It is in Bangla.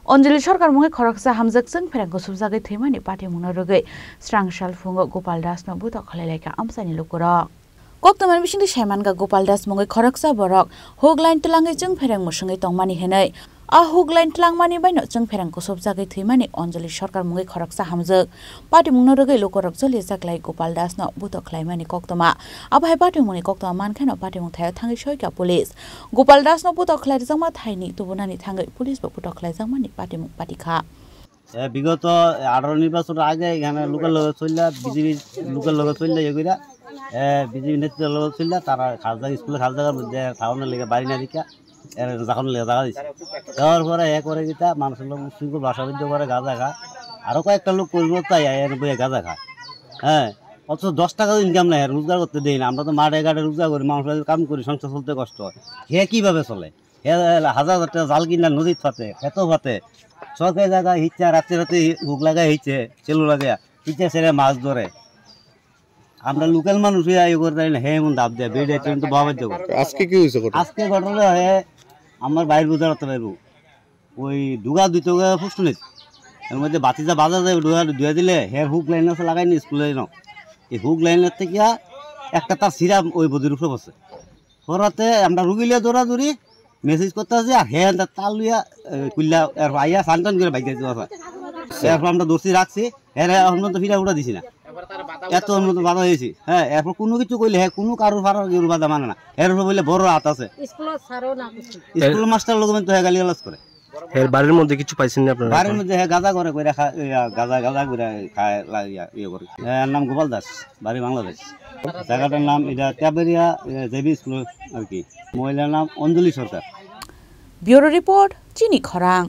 Anjali Sarkar mungai khoraksa hamjak jeng pherangko subjagai themani party mungna rogai Srangshal fungo Gopal Das no buta khalailaika amsani lokora Koktaman bisingdi Shaimanga Gopal Das mungai khoraksa borok hoglain tlangai jeng pherang musungai tongmani henai a hoglain tlangmani baino jeng pherangko subjagai themani Anjali Sarkar mungai khoraksa hamjak party mungna rogai lokorok joli jaklai Gopal Das no buta khlaimani koktama abai party mungni koktama mankhano party mung thayo thangai soika police Gopal Das no buta khlai jangma thaini tubunani thangai police bo buta khlai jangmani party mung patikha বিগত 18 নির্বাচন আগে এখানে লোকাল লোক চললা বিজেপি লোকাল লোক চললা এগুলা বিজেপি নেতৃত্ব লোক চললা তারা খালজা স্কুলে খালজার মধ্যে খাওয়ানোর লেগে বাড়ি না দিকা এর যখন লেগে জায়গা দিছে দেওয়ার পরে করে গিতা মানুষের লোক মুসলিম ভাষাবিদ্য করে গাঁজা খা আরো কয়েকটা লোক করবো তাই এর বইয়ে গাঁজা খা হ্যাঁ অথচ 10 টাকা ইনকাম নাই রোজগার করতে দেই না আমরা তো মাঠে ঘাটে রোজগার করি মানুষের কাম করি সংসার চলতে কষ্ট হয় হে কিভাবে চলে হে হাজার হাজার টাকা জাল কিনা নদীর ফাতে খেতো ফাতে সরকারি জায়গায় হিচ্ছা রাত্রে রাতে হুক লাগায় হিচ্ছে চেলু লাগায় হিচ্ছা ছেড়ে মাছ ধরে আমরা লোকাল মানুষ ইয়ে করতে না হে এমন দাব দেয় বেড়ে কিন্তু বাবাধ্য করে আজকে কি হয়েছে আজকে ঘটনা হয়ে আমার বাইর বোঝা করতে পারবো ওই ডুগা দুই টাকা পুষ্ট নিচ্ছে এর মধ্যে বাতিজা বাজার যায় ডুগা ধুয়ে দিলে হের হুক লাইন আছে লাগাই নি স্কুলে নাও এই হুক লাইনের থেকে একটা তার সিরাপ ওই বদির উপরে বসে পরাতে আমরা রুগীলিয়া দৌড়াদৌড়ি মেসেজ করতে আছে আর হ্যাঁ তাল লইয়া কুল্লা আইয়া সান্তান করে বাইক যাইতে আছে এরপর আমরা দর্শি রাখছি এর উন্নত ফিরা উঠা দিছি না এত উন্নত বাধা হয়েছি হ্যাঁ এরপর কোনো কিছু কইলে হ্যাঁ কোনো কারোর ফারার বাধা মানে না এরপর বললে বড় হাত আছে স্কুল মাস্টার লোক তো হ্যাঁ গালিগালাজ করে এর বাড়ির মধ্যে কিছু পাইছেন না আপনারা বাড়ির মধ্যে হ্যাঁ গাঁজা করে গাঁজা গাঁজা করে খায় ইয়ে করে এর নাম গোপাল দাস বাড়ি বাংলাদেশ জায়গাটার নাম এটা ট্যাবেরিয়া জেবি স্কুল আর কি মহিলার নাম অঞ্জলি সরকার ব্যুরো রিপোর্ট চিনি খরাং।